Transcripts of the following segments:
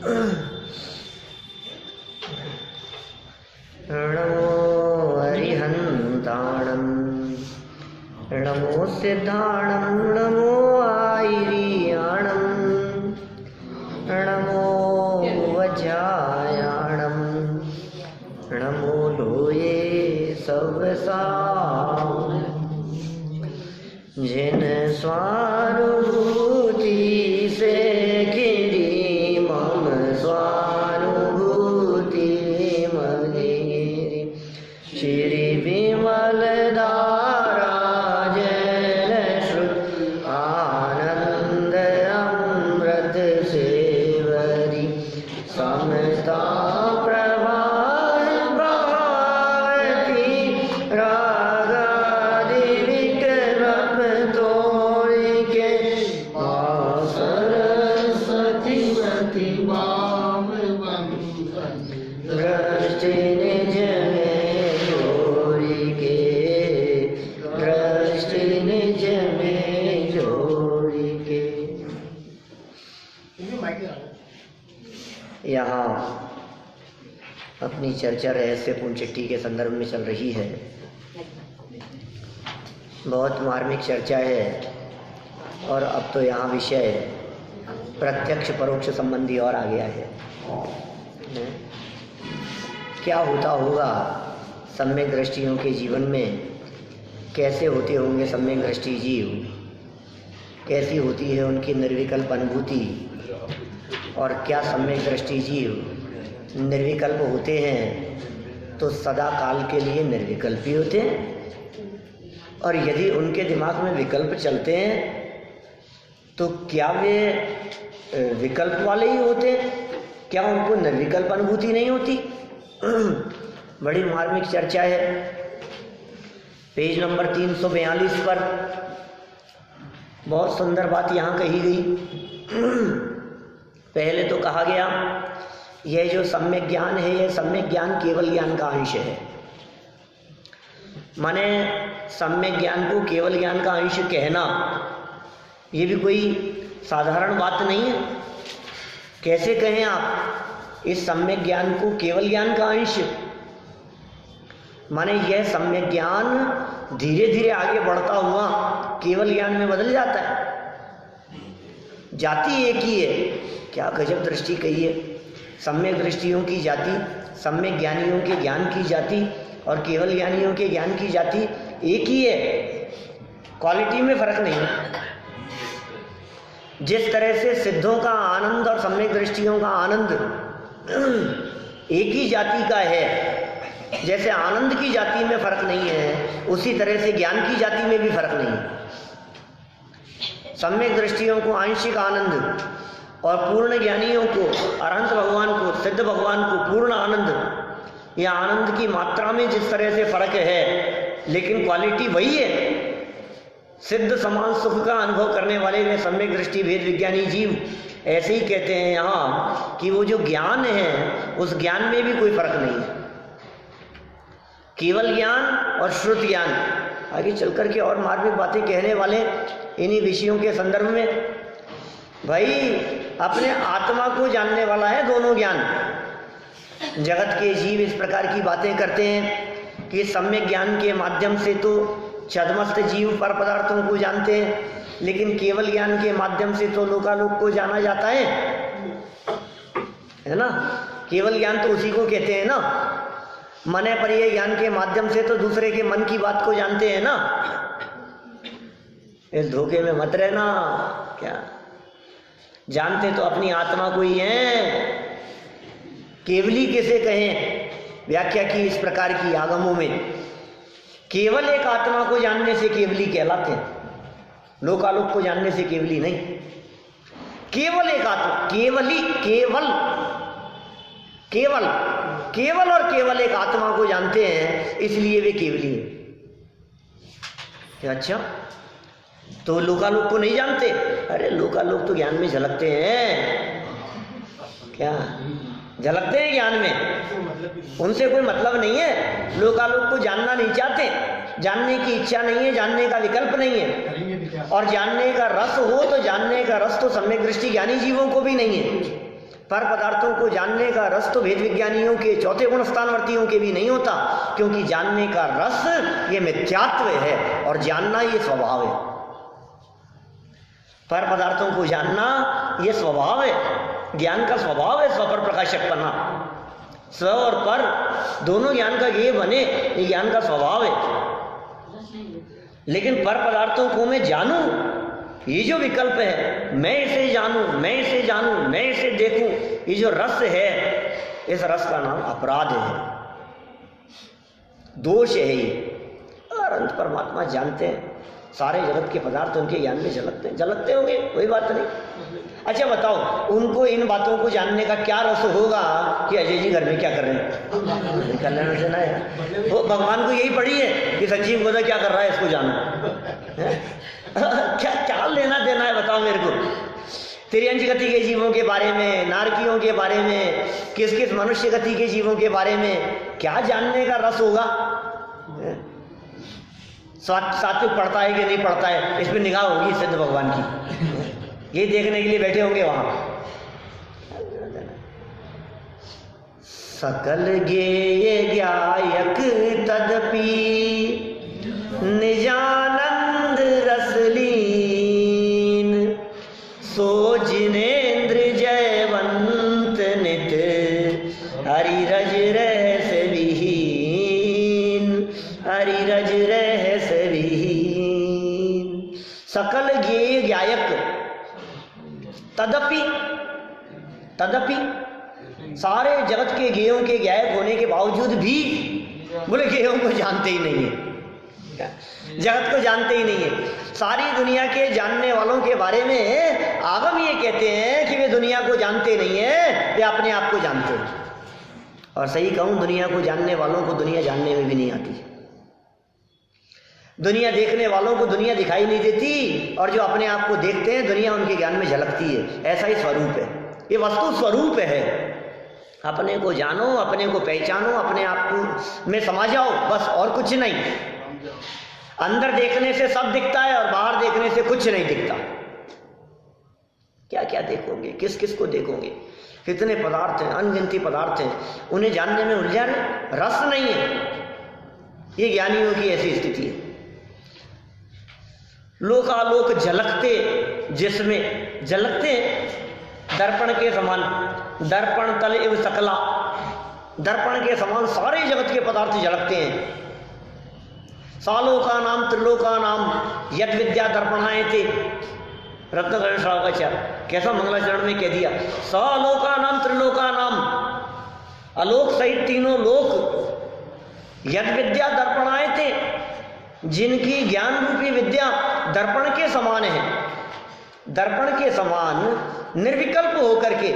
नमो हरिहन्ताणं नमो सिद्धाणं नमो आयर्याणं नमो वज्रायाणं नमो लोये सवसां जिन स्वानुभूति से गिरी मम स्वानुभूति मगिरी श्री विमल धारा जल श्रुत आनंद अमृत सेवरी समता यहाँ अपनी चर्चा रहस्यपूर्ण चिट्ठी के संदर्भ में चल रही है। बहुत मार्मिक चर्चा है और अब तो यहाँ विषय प्रत्यक्ष परोक्ष संबंधी और आ गया है। क्या होता होगा सम्यक दृष्टियों के जीवन में, कैसे होते होंगे सम्यक दृष्टि जीव, कैसी होती है उनकी निर्विकल्प अनुभूति, और क्या सम्यक दृष्टि जीव निर्विकल्प होते हैं तो सदा काल के लिए निर्विकल्प ही होते हैं, और यदि उनके दिमाग में विकल्प चलते हैं तो क्या वे विकल्प वाले ही होते हैं, क्या उनको निर्विकल्प अनुभूति नहीं होती? बड़ी मार्मिक चर्चा है। पेज नंबर 342 पर बहुत सुंदर बात यहाँ कही गई। पहले तो कहा गया यह जो सम्यक ज्ञान है, यह सम्यक ज्ञान केवल ज्ञान का अंश है। माने सम्यक ज्ञान को केवल ज्ञान का अंश कहना ये भी कोई साधारण बात नहीं है। कैसे कहें आप इस सम्यक ज्ञान को केवल ज्ञान का अंश? माने यह सम्यक ज्ञान धीरे धीरे आगे बढ़ता हुआ केवल ज्ञान में बदल जाता है। जाति एक ही है। क्या गजब दृष्टि कही है। सम्यक दृष्टियों की जाति, सम्यक ज्ञानियों के ज्ञान की जाति और केवल ज्ञानियों के ज्ञान की जाति एक ही है, क्वालिटी में फर्क नहीं है। जिस तरह से सिद्धों का आनंद और सम्यक दृष्टियों का आनंद एक ही जाति का है, जैसे आनंद की जाति में फर्क नहीं है, उसी तरह से ज्ञान की जाति में भी फर्क नहीं है। सम्यक दृष्टियों को आंशिक आनंद और पूर्ण ज्ञानियों को, अरहंत भगवान को, सिद्ध भगवान को पूर्ण आनंद, या आनंद की मात्रा में जिस तरह से फर्क है लेकिन क्वालिटी वही है। सिद्ध समान सुख का अनुभव करने वाले वे सम्यक दृष्टि भेद विज्ञानी जीव ऐसे ही कहते हैं यहाँ कि वो जो ज्ञान है उस ज्ञान में भी कोई फर्क नहीं है। केवल ज्ञान और श्रुत ज्ञान। आगे चल करके और मार्मिक बातें कहने वाले इन्हीं विषयों के संदर्भ में। भाई अपने आत्मा को जानने वाला है दोनों ज्ञान। जगत के जीव इस प्रकार की बातें करते हैं कि सम्यक ज्ञान के माध्यम से तो छद्मस्त जीव पर पदार्थों को जानते हैं, लेकिन केवल ज्ञान के माध्यम से तो लोकालोक को जाना जाता है ना। केवल ज्ञान तो उसी को कहते हैं ना। मने पर ये ज्ञान के माध्यम से तो दूसरे के मन की बात को जानते हैं ना। इस धोखे में मत रहना। क्या जानते तो अपनी आत्मा को ही हैं। केवली किसे कहें? व्याख्या की इस प्रकार की आगमों में केवल एक आत्मा को जानने से केवली कहलाते हैं, लोकालोक को जानने से केवली नहीं। केवल एक आत्मा, केवली, केवल, केवल, केवल और केवल एक आत्मा को जानते हैं, इसलिए वे केवली हैं। अच्छा, तो लोकालोक को नहीं जानते? अरे लोकालोक तो ज्ञान में झलकते हैं। क्या झलकते हैं ज्ञान में? उनसे कोई मतलब नहीं है। लोकालोक को जानना नहीं चाहते, जानने की इच्छा नहीं है, जानने का विकल्प नहीं है। और जानने का रस हो तो जानने का रस तो सम्यक दृष्टि ज्ञानी जीवों को भी नहीं है, पर पदार्थों को जानने का रस तो भेद विज्ञानियों के चौथे गुण स्थानवर्तियों के भी नहीं होता, क्योंकि जानने का रस ये मिथ्यात्व है और जानना ये स्वभाव है। पर पदार्थों को जानना ये स्वभाव है, ज्ञान का स्वभाव है स्व पर प्रकाशक बना। स्व और पर दोनों ज्ञान का ये बने, ये ज्ञान का स्वभाव है। लेकिन पर पदार्थों को मैं जानूं, ये जो विकल्प है, मैं इसे जानूं, मैं इसे जानूं, मैं इसे देखूं, ये जो रस है, इस रस का नाम अपराध है, दोष है ये। और अंत परमात्मा जानते हैं, सारे जगत के पदार्थ उनके ज्ञान में झलकते होंगे, कोई बात नहीं। अच्छा बताओ, उनको इन बातों को जानने का क्या रस होगा कि अजय जी घर में क्या कर रहे हैं, कल्याण से ना है। वो भगवान को यही पड़ी है कि संजीव गोदा क्या कर रहा है, इसको जानो। क्या लेना देना है बताओ मेरे को, तिर्यंश गति के जीवों के बारे में, नारकियों के बारे में, किस किस मनुष्य गति के जीवों के बारे में क्या जानने का रस होगा। सात्विक पढ़ता है कि नहीं पढ़ता है, इस पर निगाह होगी सिद्ध भगवान की, ये देखने के लिए बैठे होंगे वहां। सकल गेय ज्ञायक तदपि निजानंद रसलीन, सो जिनेन्द्र जयवंत नित हरि रज रहस विहीन, हरि रज रहस विहीन। सकल गेय ज्ञायक तदपि, तदपि सारे जगत के गेयों के ज्ञायक होने के बावजूद भी बोले गेयों को जानते ही नहीं है, जगत को जानते ही नहीं है। सारी दुनिया के जानने वालों के बारे में आगम ये कहते हैं कि वे दुनिया को जानते नहीं है, वे अपने आप को जानते हैं। और सही कहूं, दुनिया को जानने वालों को दुनिया जानने में भी नहीं आती, दुनिया देखने वालों को दुनिया दिखाई नहीं देती, और जो अपने आप को देखते हैं दुनिया उनके ज्ञान में झलकती है। ऐसा ही स्वरूप है, ये वस्तु स्वरूप है। अपने को जानो, अपने को पहचानो, अपने आप को में समा जाओ, बस और कुछ नहीं। अंदर देखने से सब दिखता है और बाहर देखने से कुछ नहीं दिखता। क्या क्या देखोगे, किस किस को देखोगे, कितने पदार्थ हैं, अनगिनती पदार्थ हैं, उन्हें जानने में उलझा रहे, रस नहीं है। ये ज्ञानियों की ऐसी स्थिति है। लोकालोक झलकते, जिसमें झलकते दर्पण के समान, दर्पण तल एव सकला, दर्पण के समान सारे जगत के पदार्थ झलकते हैं। सालों का नाम त्रिलोका नाम यद विद्या दर्पणाए थे, रत्नकरण श्रावकाचार्य कैसा मंगलाचरण में कह दिया, सालों का नाम त्रिलोका नाम, आलोक सहित तीनों लोक यद विद्या दर्पणाए थे, जिनकी ज्ञान रूपी विद्या दर्पण के समान है, दर्पण के समान निर्विकल्प होकर के।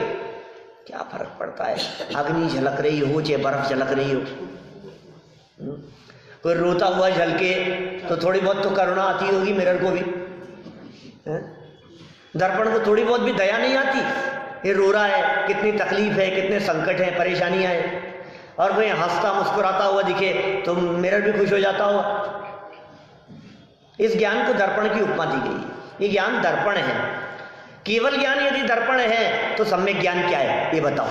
क्या फर्क पड़ता है, अग्नि झलक रही हो चाहे बर्फ झलक रही हो, कोई रोता हुआ झलके तो थोड़ी बहुत तो करुणा आती होगी मिरर को भी, दर्पण को थोड़ी बहुत भी दया नहीं आती, ये रो रहा है, कितनी तकलीफ है, कितने संकट है, परेशानियां हैं, और कोई हंसता मुस्कुराता हुआ दिखे तो मिरर भी खुश हो जाता होगा। इस ज्ञान को दर्पण की उपमा दी गई। ये ज्ञान दर्पण है। केवल ज्ञान यदि दर्पण है तो सम्यक ज्ञान क्या है ये बताओ।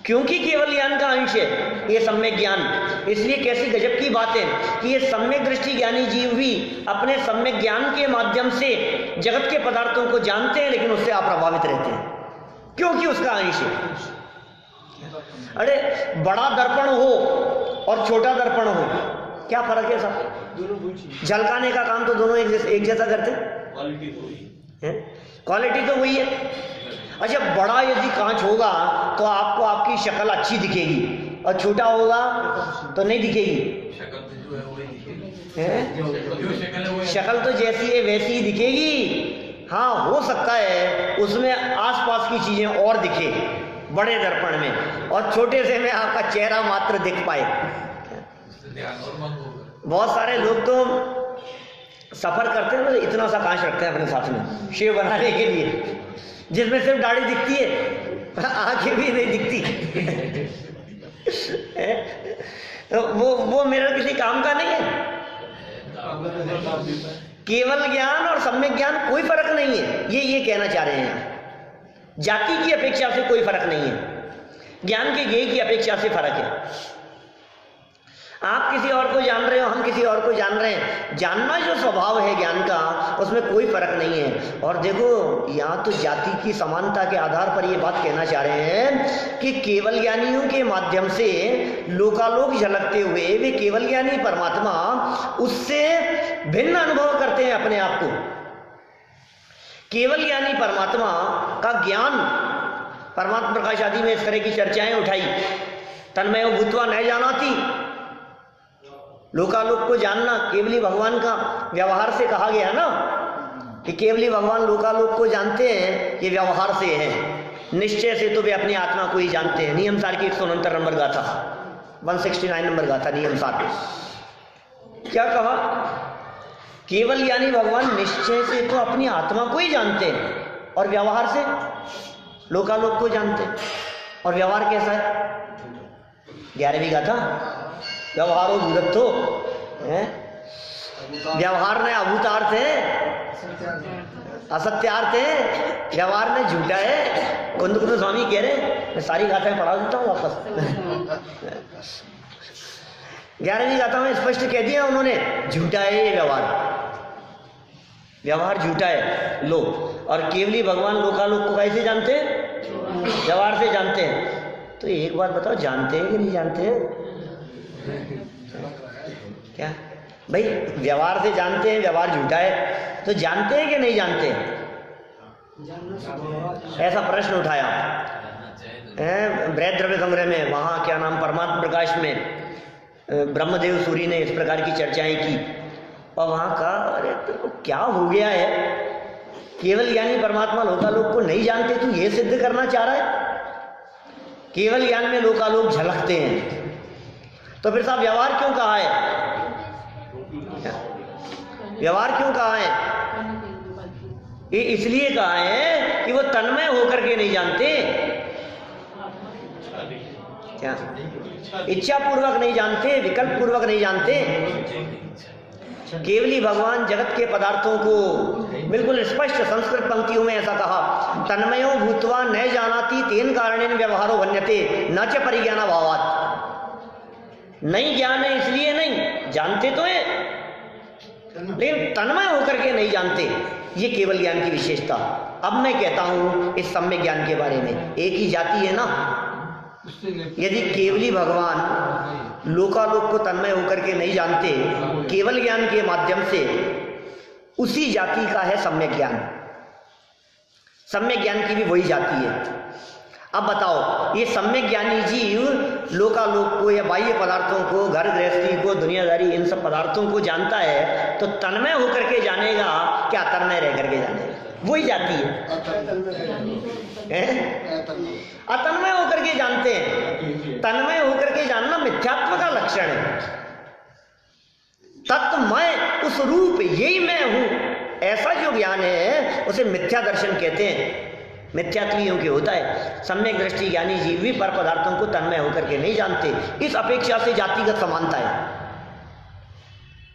क्योंकि केवल ज्ञान का अंश है ये सम्यक ज्ञान, इसलिए कैसी गजब की बात है कि ये सम्यक दृष्टि ज्ञानी जीव भी अपने सम्यक ज्ञान के माध्यम से जगत के पदार्थों को जानते हैं, लेकिन उससे अप्रभावित रहते हैं, क्योंकि उसका अंश है। अरे बड़ा दर्पण हो और छोटा दर्पण हो, क्या फर्क है साहब? झलकाने का काम तो दोनों एक जैसा करते हैं, क्वालिटी तो वही है। अच्छा, बड़ा यदि कांच होगा तो आपको आपकी शक्ल अच्छी दिखेगी, और छोटा होगा तो नहीं दिखेगी। शक्ल तो जैसी है वैसी ही दिखेगी। हाँ, हो सकता है उसमें आसपास की चीजें और दिखे बड़े दर्पण में, और छोटे से में आपका चेहरा मात्र दिख पाए। बहुत सारे लोग तो सफर करते हैं तो इतना सा कांच रखते हैं अपने साथ में शेव बनाने के लिए, जिसमें सिर्फ दाढ़ी दिखती है, आंखें भी नहीं दिखती। तो वो मिरर किसी काम का नहीं है। केवल ज्ञान और सम्यक ज्ञान कोई फर्क नहीं है, ये कहना चाह रहे हैं। जाति की अपेक्षा से कोई फर्क नहीं है, ज्ञान के ज्ञेय की अपेक्षा से फर्क है। आप किसी और को जान रहे हो, हम किसी और को जान रहे हैं, जानना जो स्वभाव है ज्ञान का, उसमें कोई फर्क नहीं है। और देखो यहाँ तो जाति की समानता के आधार पर ये बात कहना चाह रहे हैं कि केवल ज्ञानियों के माध्यम से लोकालोक झलकते हुए वे केवल ज्ञानी परमात्मा उससे भिन्न अनुभव करते हैं अपने आप को। केवल ज्ञानी परमात्मा का ज्ञान, परमात्मा प्रकाश आदि में इस तरह की चर्चाएं उठाई। तन्मयो भूत्वा न जानाति, लोकालोक को जानना केवली भगवान का व्यवहार से कहा गया ना, कि केवली भगवान लोकालोक को जानते हैं, ये व्यवहार से है। निश्चय से तो वे अपनी आत्मा को ही जानते हैं। नियम सार की 169 नंबर गाथा, 169 नंबर गाथा नियम सार। क्या कहा? केवल यानी भगवान निश्चय से तो अपनी आत्मा को ही जानते हैं और व्यवहार से लोकालोक को जानते हैं। और व्यवहार कैसा है? 11वीं गाथा, व्यवहारो भूदत्तो है, व्यवहार ने अभूतार्थ है, असत्यार्थ है, व्यवहार में झूठा है। कुंद स्वामी कह रहे, मैं सारी गाथाएं पढ़ा देता हूँ वापस। 11वीं गाथा में स्पष्ट कह दिया उन्होंने, झूठा है ये व्यवहार झूठा है। लो, और केवली भगवान लोकालोक को कैसे जानते हैं? व्यवहार से जानते हैं। तो एक बात बताओ, जानते हैं कि नहीं जानते हैं? क्या भाई, व्यवहार से जानते हैं व्यवहार झूठा है, तो जानते हैं कि नहीं जानते? ऐसा प्रश्न उठाया बृहद द्रव्य संग्रह में। वहां क्या नाम, परमात्मा प्रकाश में ब्रह्मदेव सूरी ने इस प्रकार की चर्चाएं की। और वहां कहा, अरे तो क्या हो गया है, केवल ज्ञानी परमात्मा लोकालोक को नहीं जानते, तू ये सिद्ध करना चाह रहा है? केवल ज्ञान में लोकालोक झलकते हैं, तो फिर साहब व्यवहार क्यों कहा है? व्यवहार क्यों कहा है? ये इसलिए कहा है कि वो तन्मय होकर के नहीं जानते। क्या? इच्छा पूर्वक नहीं जानते, विकल्प पूर्वक नहीं जानते। केवली भगवान जगत के पदार्थों को बिल्कुल स्पष्ट संस्कृत पंक्तियों में ऐसा कहा, तन्मयो भूत्वा न जानाति तेन कारणेन व्यवहारो वन्यते न च परिज्ञाना भावात्। नहीं ज्ञान है इसलिए नहीं, जानते तो है लेकिन तन्मय होकर के नहीं जानते। ये केवल ज्ञान की विशेषता। अब मैं कहता हूं इस सम्यक ज्ञान के बारे में। एक ही जाति है ना, यदि केवली भगवान लोकालोक को तन्मय होकर के नहीं जानते केवल ज्ञान के माध्यम से, उसी जाति का है सम्यक ज्ञान। सम्यक ज्ञान की भी वही जाति है। अब बताओ, ये सम्यक ज्ञानी जीव लोकालोक को या बाह्य पदार्थों को, घर गृहस्थी को, दुनियादारी, इन सब पदार्थों को जानता है, तो तन्मय होकर के जानेगा क्या तन्मय रह करके जानेगा? वही जाती है। अतन्मय होकर के जानते हैं। तन्मय होकर के जानना मिथ्यात्व का लक्षण है। तत्मय उस रूप, यही मैं हूं, ऐसा जो ज्ञान है उसे मिथ्या दर्शन कहते हैं। मिथ्यात्वीयों के होता है। सम्यक दृष्टि ज्ञानी जीव भी पर पदार्थों को तन्मय होकर के नहीं जानते। इस अपेक्षा से जातिगत समानता है।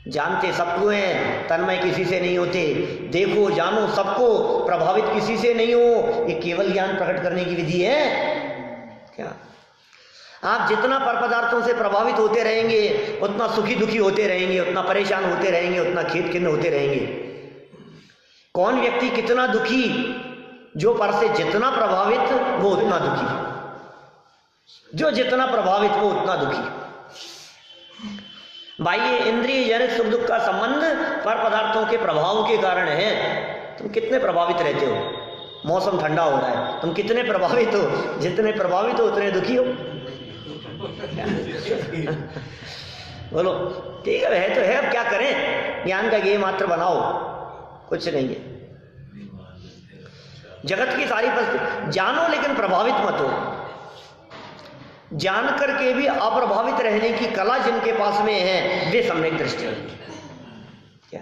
जानते सबको हैं, तन्मय किसी से नहीं होते। देखो जानो सबको, प्रभावित किसी से नहीं हो। ये केवल ज्ञान प्रकट करने की विधि है क्या? आप जितना पर पदार्थों से प्रभावित होते रहेंगे, उतना सुखी दुखी होते रहेंगे, उतना परेशान होते रहेंगे, उतना खेद खिन्न होते रहेंगे। कौन व्यक्ति कितना दुखी? जो पर से जितना प्रभावित वो उतना दुखी, जो जितना प्रभावित वो उतना दुखी। बाह्य इंद्रिय जनित सुख दुख का संबंध पर पदार्थों के प्रभाव के कारण है। तुम कितने प्रभावित रहते हो? मौसम ठंडा हो रहा है, तुम कितने प्रभावित हो? जितने प्रभावित हो उतने दुखी हो। बोलो ठीक है तो है, अब क्या करें? ज्ञान का ये मात्र बनाओ, कुछ नहीं है। जगत की सारी परिस्थिति जानो लेकिन प्रभावित मत हो। जान करके भी अप्रभावित रहने की कला जिनके पास में है वे सम्यक दृष्टि। क्या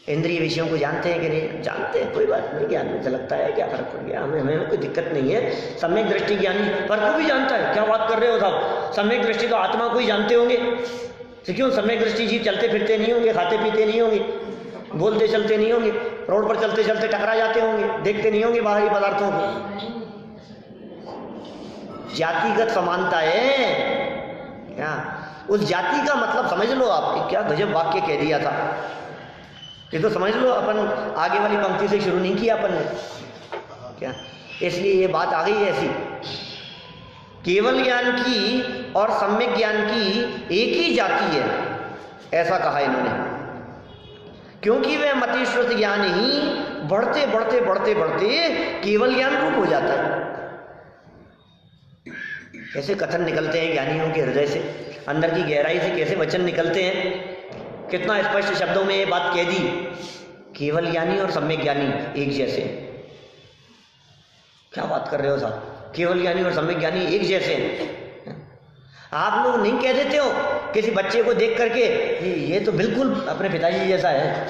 इंद्रिय विषयों को जानते हैं कि नहीं? जानते हैं, कोई बात नहीं, ज्ञान में झलकता है, क्या फर्क पड़ गया, हमें कोई दिक्कत नहीं है। सम्यक दृष्टि ज्ञानी पर को भी जानता है। क्या बात कर रहे हो साहब? सम्यक दृष्टि तो आत्मा को ही जानते होंगे, तो क्यों सम्यक दृष्टि जीव चलते फिरते नहीं होंगे, खाते पीते नहीं होंगे, बोलते चलते नहीं होंगे? रोड पर चलते चलते टकरा जाते होंगे, देखते नहीं होंगे बाहरी पदार्थों को। जातिगत समानता है क्या? उस जाति का मतलब समझ लो आप। क्या गजब वाक्य कह दिया था ये तो समझ लो। अपन आगे वाली पंक्ति से शुरू नहीं किया अपन ने क्या, इसलिए ये बात आ गई ऐसी। केवल ज्ञान की और सम्यक ज्ञान की एक ही जाति है, ऐसा कहा इन्होंने, क्योंकि वह मतिश्रुत ज्ञान ही बढ़ते बढ़ते बढ़ते बढ़ते केवल ज्ञान रूप हो जाता है। कैसे कथन निकलते हैं ज्ञानियों के हृदय से, अंदर की गहराई से कैसे वचन निकलते हैं। कितना स्पष्ट शब्दों में ये बात कह दी, केवल ज्ञानी और सम्यक ज्ञानी एक जैसे। क्या बात कर रहे हो साहब, केवल ज्ञानी और सम्यक ज्ञानी एक जैसे हैं। आप लोग नहीं कह देते हो किसी बच्चे को देख करके ये तो बिल्कुल अपने पिताजी जैसा है?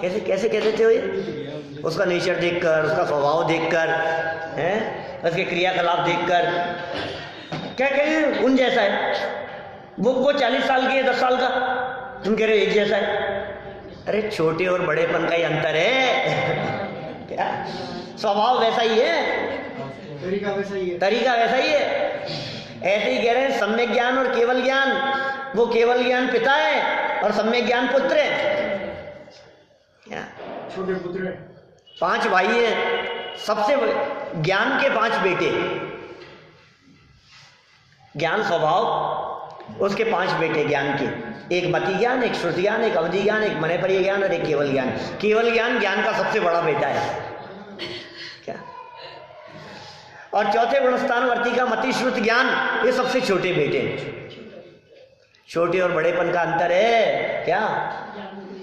कैसे कैसे कह देते हो ये? उसका नेचर देखकर, उसका स्वभाव देखकर, हैं, उसके क्रियाकलाप देखकर क्या कहें उन जैसा है। वो 40 साल की है, 10 साल का, तुम कह रहे हो एक जैसा है। अरे छोटे और बड़ेपन का ही अंतर है क्या? स्वभाव वैसा ही है, तरीका वैसा ही है, तरीका वैसा ही है। ऐसे ही कह रहे हैं सम्यक ज्ञान और केवल ज्ञान। वो केवल ज्ञान पिता है और सम्यक ज्ञान पुत्र है। क्या? छोटे पुत्र है। 5 भाई हैं, सबसे बड़े ज्ञान के 5 बेटे। ज्ञान स्वभाव, उसके 5 बेटे ज्ञान के, एक मति ज्ञान, एक श्रुति ज्ञान, एक अवधि ज्ञान, एक मनैपरीय ज्ञान और एक केवल ज्ञान। केवल ज्ञान ज्ञान का सबसे बड़ा बेटा है क्या? और चौथे गुणस्थानवर्ती का मति श्रुति ज्ञान, ये सबसे छोटे बेटे। छोटे और बड़ेपन का अंतर है क्या?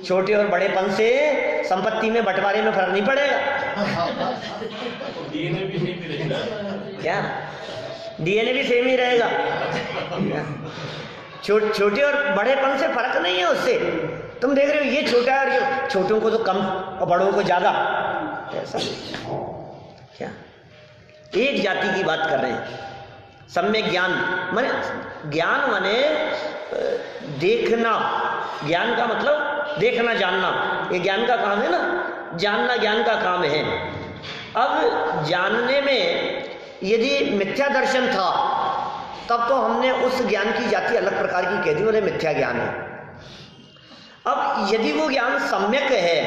छोटे और बड़ेपन से संपत्ति में बंटवारे में फर्क नहीं पड़ेगा क्या? डीएनए भी सेम ही रहेगा। छोटे और बड़ेपन से फर्क नहीं है उससे। तुम देख रहे हो ये छोटा है और ये, छोटों को तो कम और बड़ों को ज्यादा, ऐसा क्या? एक जाति की बात कर रहे हैं। सम्यक ज्ञान माने, ज्ञान माने देखना। ज्ञान का मतलब देखना जानना, ये ज्ञान का काम है ना, जानना ज्ञान का काम है। अब जानने में यदि मिथ्या दर्शन था तब तो हमने उस ज्ञान की जाति अलग प्रकार की कह दी, बोले मिथ्या ज्ञान है। अब यदि वो ज्ञान सम्यक है,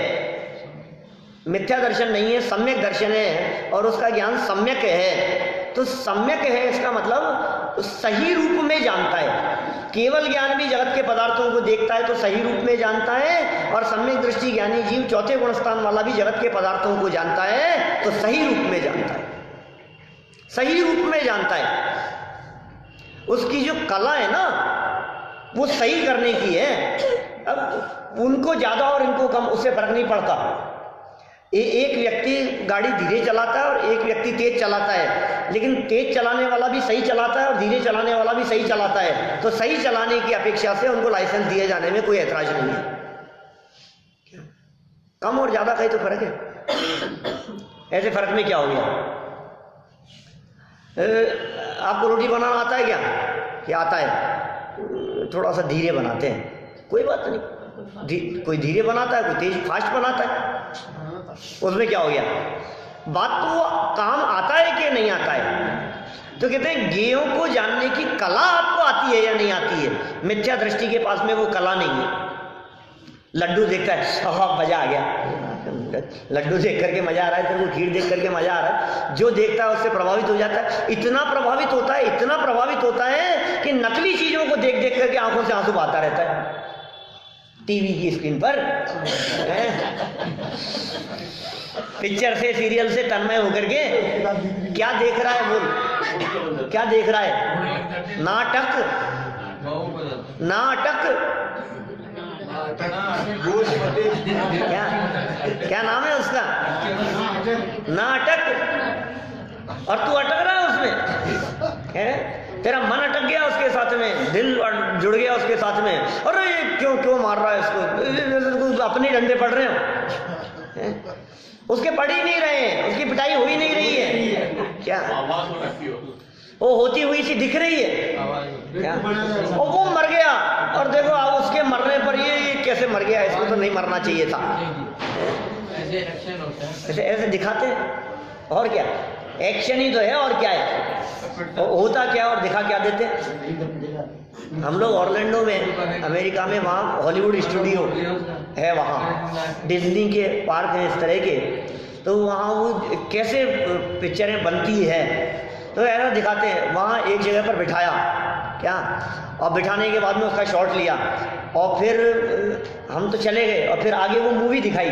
मिथ्या दर्शन नहीं है, सम्यक दर्शन है और उसका ज्ञान सम्यक है, तो सम्यक है इसका मतलब सही रूप में जानता है। केवल ज्ञान भी जगत के पदार्थों को देखता है तो सही रूप में जानता है, और सम्यक दृष्टि ज्ञानी जीव चौथे गुणस्थान वाला भी जगत के पदार्थों को जानता है तो सही रूप में जानता है, सही रूप में जानता है। उसकी जो कला है ना वो सही करने की है। अब उनको ज्यादा और इनको कम, उससे फर्क नहीं पड़ता। एक व्यक्ति गाड़ी धीरे चलाता है और एक व्यक्ति तेज चलाता है, लेकिन तेज चलाने वाला भी सही चलाता है और धीरे चलाने वाला भी सही चलाता है, तो सही चलाने की अपेक्षा से उनको लाइसेंस दिए जाने में कोई ऐतराज नहीं है। कम और ज्यादा का ही तो फर्क है। ऐसे फर्क में क्या हो गया? आपको रोटी बनाना आता है क्या? क्या आता है? थोड़ा सा धीरे बनाते हैं, कोई बात नहीं। कोई धीरे बनाता है, कोई तेज फास्ट बनाता है, उसमें क्या हो गया? बात तो वो काम आता है कि नहीं आता है। तो कहते हैं गेयों को जानने की कला आपको आती है या नहीं आती है? मिथ्या दृष्टि के पास में वो कला नहीं है। लड्डू देखता है, मजा आ गया, लड्डू देख करके मजा आ रहा है, तेरे को खीर देख करके मजा आ रहा है। जो देखता है उससे प्रभावित हो जाता है। इतना प्रभावित होता है, इतना प्रभावित होता है कि नकली चीजों को देख देख करके आंखों से आंसू बहाता रहता है। टीवी की स्क्रीन पर पिक्चर से, सीरियल से तन्मय होकर के क्या देख रहा है? बोल, क्या देख रहा है? नाटक, नाटक। क्या क्या नाम है उसका? नाटक। और तू अटक रहा है उसमें, है? तेरा मन अटक गया उसके साथ में, दिल जुड़ गया उसके साथ में। अरे ये क्यों मार रहा है इसको? अपने डंडे पड़ रहे हो, उसके पड़ ही नहीं रहे हैं, उसकी पिटाई हो ही नहीं रही है। क्या वो होती हुई सी दिख रही है क्या? और वो मर गया, और देखो अब उसके मरने पर ये कैसे मर गया, इसको तो नहीं मरना चाहिए था, ऐसे ऐसे दिखाते हैं। और क्या, एक्शन ही तो है, और क्या है, होता क्या और दिखा क्या देते हैं। हम लोग ऑरलैंडो में, अमेरिका में, वहाँ हॉलीवुड स्टूडियो है, वहाँ डिज्नी के पार्क हैं इस तरह के, तो वहाँ वो कैसे पिक्चरें बनती है तो ऐसा दिखाते हैं। वहाँ एक जगह पर बिठाया क्या, और बिठाने के बाद में उसका शॉट लिया, और फिर हम तो चले गए, और फिर आगे वो मूवी दिखाई,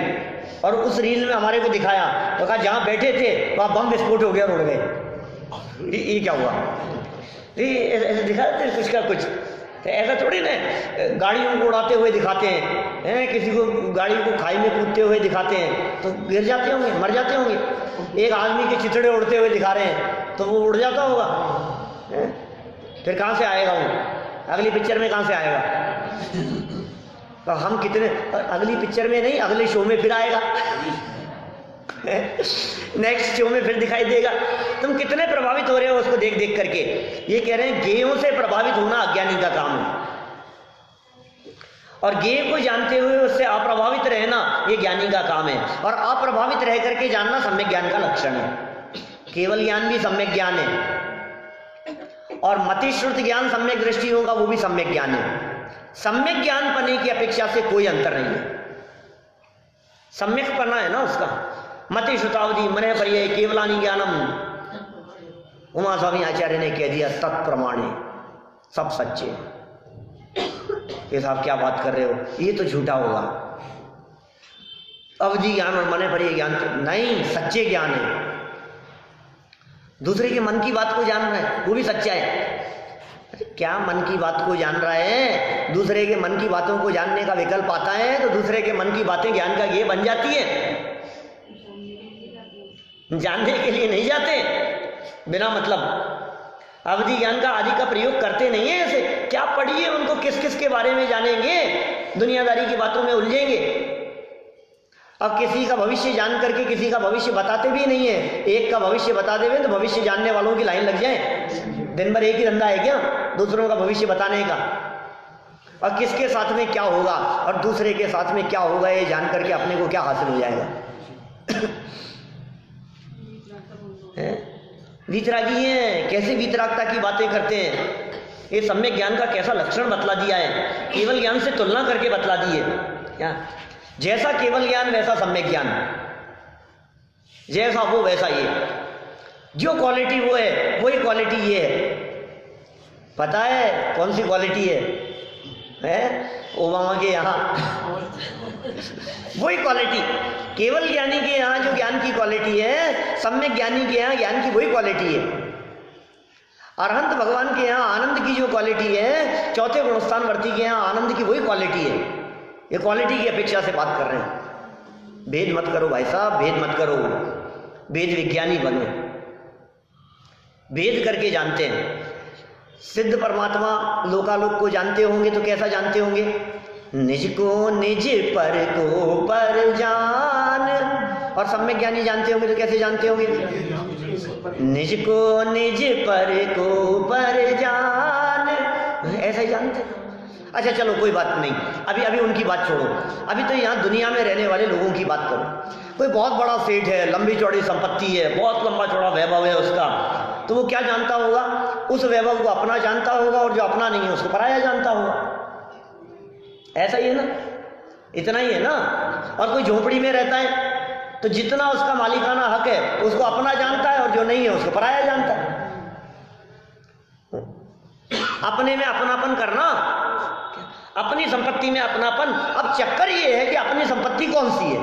और उस रील में हमारे को दिखाया, तो कहा जहाँ बैठे थे वहाँ बम विस्फोट हो गया और उड़ गए। ये क्या हुआ, ये ऐसे दिखाते हैं कुछ का कुछ। तो ऐसा थोड़ी ना गाड़ियों को उड़ाते हुए दिखाते हैं, किसी को गाड़ी को खाई में कूदते हुए दिखाते हैं तो गिर जाते होंगे, मर जाते होंगे। एक आदमी के चिथड़े उड़ते हुए दिखा रहे हैं तो वो उड़ जाता होगा, फिर कहाँ से आएगा वो, अगली पिक्चर में कहाँ से आएगा। तो हम कितने, अगली पिक्चर में नहीं, अगले शो में फिर आएगा, नेक्स्ट शो में फिर दिखाई देगा। तुम कितने प्रभावित हो रहे हो उसको देख देख करके। ये कह रहे हैं गेयों से प्रभावित होना अज्ञानी का काम है, और गेय को जानते हुए उससे अप्रभावित रहना ये ज्ञानी का काम है, और अप्रभावित रह करके जानना सम्यक ज्ञान का लक्षण है। केवल ज्ञान भी सम्यक ज्ञान है, और मतिश्रुत ज्ञान सम्यक दृष्टि होगा वो भी सम्यक ज्ञान है। सम्यक ज्ञान पाने की अपेक्षा से कोई अंतर नहीं है, सम्यक पढ़ना है ना उसका। मति श्रुतावधि मने पर्ये केवलानी ज्ञानम, उमा स्वामी आचार्य ने कह दिया तत्प्रमाणे, सब सच्चे। ये साहब क्या बात कर रहे हो, ये तो झूठा होगा। अवधि ज्ञान और मने पर्ये ज्ञान तो नहीं, सच्चे ज्ञान है। दूसरे के मन की बात को जान रहा है वो भी सच्चा है। क्या मन की बात को जान रहा है, दूसरे के मन की बातों को जानने का विकल्प आता है तो दूसरे के मन की बातें ज्ञान का ये बन जाती है। जानने के लिए नहीं जाते बिना मतलब, अवधि ज्ञान का आदि का प्रयोग करते नहीं है। ऐसे क्या पढ़िए उनको, किस किस के बारे में जानेंगे, दुनियादारी की बातों में उलझेंगे। अब किसी का भविष्य जान करके किसी का भविष्य बताते भी नहीं है। एक का भविष्य बता देवे तो भविष्य जानने वालों की लाइन लग जाए। दिन भर एक ही धंधा है क्या, दूसरों का भविष्य बताने का। और किसके साथ में क्या होगा और दूसरे के साथ में क्या होगा ये जान करके अपने को क्या हासिल हो जाएगा। वीतरागी हैं, कैसे वीतरागता की बातें करते हैं। ये सम्यक ज्ञान का कैसा लक्षण बतला दिया है, केवल ज्ञान से तुलना करके बतला दी है क्या। जैसा केवल ज्ञान वैसा सम्यक ज्ञान, जैसा वो वैसा ये, जो क्वालिटी वो है वही क्वालिटी ये है। पता है कौन सी क्वालिटी है ओबामा के यहाँ वही क्वालिटी। केवल ज्ञानी के यहाँ जो ज्ञान की क्वालिटी है, सम्यक ज्ञानी के यहाँ ज्ञान की वही क्वालिटी है। अरहंत भगवान के यहाँ आनंद की जो क्वालिटी है, चौथे गुणस्थान वर्ती के यहाँ आनंद की वही क्वालिटी है। ये क्वालिटी की अपेक्षा से बात कर रहे हैं। भेद मत करो भाई साहब, भेद मत करो, वेद विज्ञानी बनो। भेद करके जानते हैं। सिद्ध परमात्मा लोकालोक को जानते होंगे तो कैसा जानते होंगे, निज को निज पर को पर जान। और सम्यक ज्ञानी जानते होंगे तो कैसे जानते होंगे, निज को निज पर को पर जान, ऐसा ही जानते। अच्छा चलो कोई बात नहीं, अभी उनकी बात छोड़ो। अभी तो यहाँ दुनिया में रहने वाले लोगों की बात करो। कोई बहुत बड़ा सेठ है, लंबी चौड़ी संपत्ति है, बहुत लंबा चौड़ा वैभव है उसका, तो वो क्या जानता होगा, उस वैभव को अपना जानता होगा, और जो अपना नहीं है उसको पराया जानता होगा। ऐसा ही है ना, इतना ही है ना। और कोई झोपड़ी में रहता है तो जितना उसका मालिकाना हक है उसको अपना जानता है, और जो नहीं है उसको पराया जानता है। अपने में अपनापन करना, अपनी संपत्ति में अपनापन। अब चक्कर ये है कि अपनी संपत्ति कौन सी है,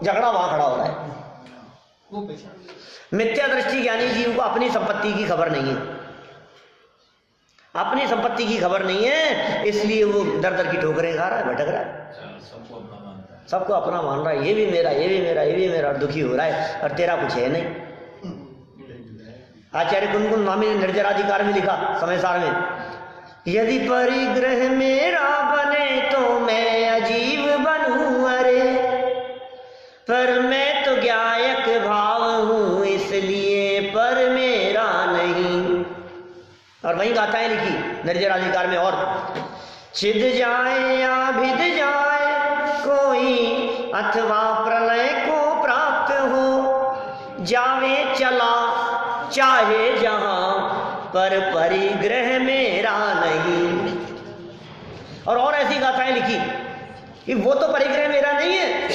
झगड़ा वहां खड़ा हो रहा है। मिथ्या दृष्टि ज्ञानी जीव को अपनी संपत्ति की खबर नहीं है, अपनी संपत्ति की खबर नहीं है, इसलिए वो दर दर की ठोकरें खा रहा है, भटक रहा है, सबको अपना मान रहा है। ये भी मेरा, ये भी मेरा, ये भी मेरा, और दुखी हो रहा है, और तेरा कुछ है नहीं। आचार्य कुनकुन स्वामी ने निर्जराधिकार में लिखा, समय सार में, यदि परिग्रह मेरा बने तो मैं अजीव बनूं अरे, पर मैं तो ज्ञायक भाव हूं इसलिए पर मेरा नहीं। और वही गाथाएं लिखी निर्जराधिकार में। और छिद जाए या भिद जाए कोई, अथवा प्रलय को प्राप्त हो, जावे चला चाहे जहां, पर परिग्रह मेरा नहीं। और ऐसी गाथाएं लिखी कि वो तो परिग्रह मेरा नहीं है,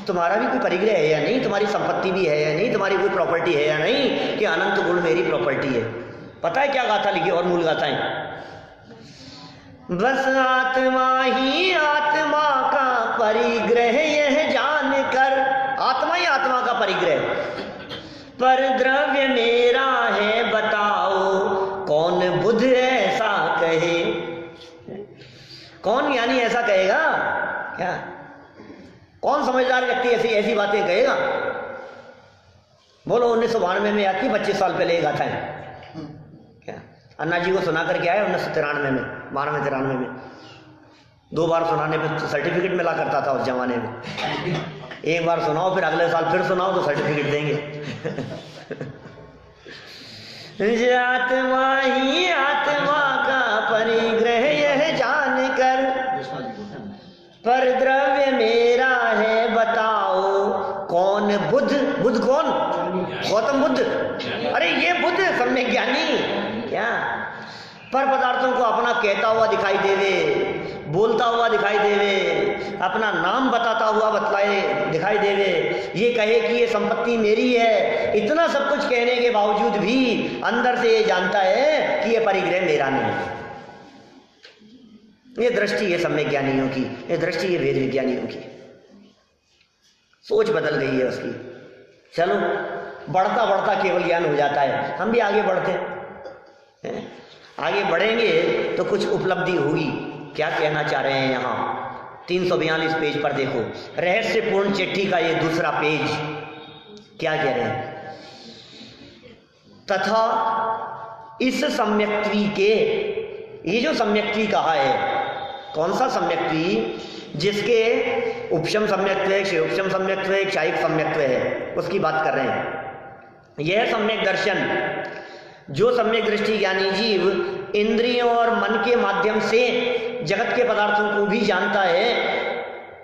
तुम्हारा भी कोई परिग्रह है या नहीं, तुम्हारी संपत्ति भी है या नहीं, तुम्हारी कोई प्रॉपर्टी है या नहीं, कि अनंत गुण मेरी प्रॉपर्टी है। पता है क्या गाथा लिखी और मूल गाथाएं? बस आत्मा ही आत्मा का परिग्रह यह जानकर, आत्मा ही आत्मा का परिग्रह, पर द्रव्य मेरा है बताओ, कौन बुद्ध ऐसा कहे। कौन यानी ऐसा कहेगा क्या? कौन समझदार व्यक्ति ऐसी बातें कहेगा? बोलो 1992 में याद थी, 25 साल पहले ये गाथा है क्या? अन्ना जी को सुना करके आए 1993 में, 92-93 में। 2 बार सुनाने पे सर्टिफिकेट मिला करता था उस जमाने में। एक बार सुनाओ फिर अगले साल फिर सुनाओ तो सर्टिफिकेट देंगे। आत्मा ही आत्मा का परिग्रह यह जानकर, पर द्रव्य मेरा है बताओ, कौन बुद्ध। बुद्ध कौन? गौतम बुद्ध। अरे ये बुद्ध सम्यक ज्ञानी क्या? पर पदार्थों को अपना कहता हुआ दिखाई देवे, बोलता हुआ दिखाई देवे, अपना नाम बताता हुआ बतलाए दिखाई देवे, ये कहे कि ये संपत्ति मेरी है। इतना सब कुछ कहने के बावजूद भी अंदर से ये जानता है कि ये परिग्रह मेरा नहीं है। ये दृष्टि है सम्यक ज्ञानियों की, ये दृष्टि है वेद विज्ञानियों की। सोच बदल गई है उसकी। चलो बढ़ता बढ़ता केवल ज्ञान हो जाता है, हम भी आगे बढ़ते हैं। आगे बढ़ेंगे तो कुछ उपलब्धि होगी। क्या कहना चाह रहे हैं यहाँ 342 पेज पर देखो, रहस्यपूर्ण चिट्ठी का ये दूसरा पेज। क्या कह रहे हैं? तथा इस सम्यक्त्वी के, ये जो सम्यक्त्वी कहा है, कौन सा सम्यक्त्वी? जिसके उपशम सम्यक्त्व है, क्षयोपशम सम्यक्त्व है, क्षायिक सम्यक्त्व है, उसकी बात कर रहे हैं। यह सम्यक दर्शन, जो सम्यक दृष्टि ज्ञानी जीव इंद्रियों और मन के माध्यम से जगत के पदार्थों को भी जानता है,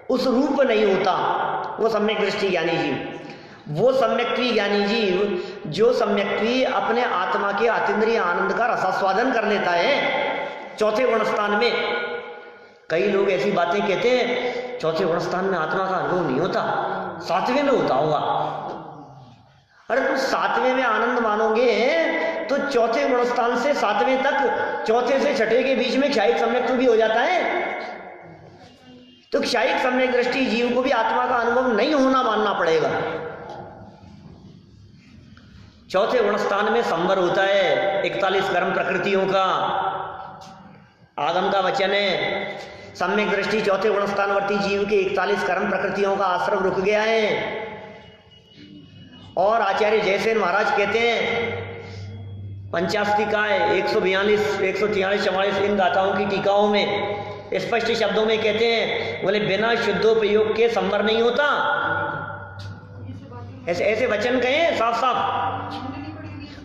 उस रूप नहीं होता वो सम्यक दृष्टि ज्ञानी जीव। वो सम्यक्त्वी ज्ञानी जीव, जो सम्यक्त्वी अपने आत्मा के अतीन्द्रिय आनंद का रसास्वादन कर लेता है चौथे गुणस्थान में। कई लोग ऐसी बातें कहते हैं चौथे गुणस्थान में आत्मा का अनुभव नहीं होता, 7वें में होता होगा। अरे तुम 7वें में आनंद मानोगे तो चौथे गुणस्थान से 7वें तक, चौथे से छठे के बीच में क्षायिक सम्यक्त्व भी हो जाता है। तो क्षायिक सम्यक दृष्टि जीव को भी आत्मा का अनुभव नहीं होना मानना पड़ेगा। चौथे गुणस्थान में संवर होता है 41 कर्म प्रकृतियों का। आगम का वचन है, सम्यक दृष्टि चौथे गुणस्थानवर्ती जीव के 41 कर्म प्रकृतियों का आश्रम रुक गया है। और आचार्य जयसेन महाराज कहते हैं पंचास्तिकाय 142, 143, 44 इन गाथाओं की टीकाओं में स्पष्ट शब्दों में कहते हैं, बोले बिना शुद्धोपयोग के संवर नहीं होता। ऐसे वचन कहे साफ साफ।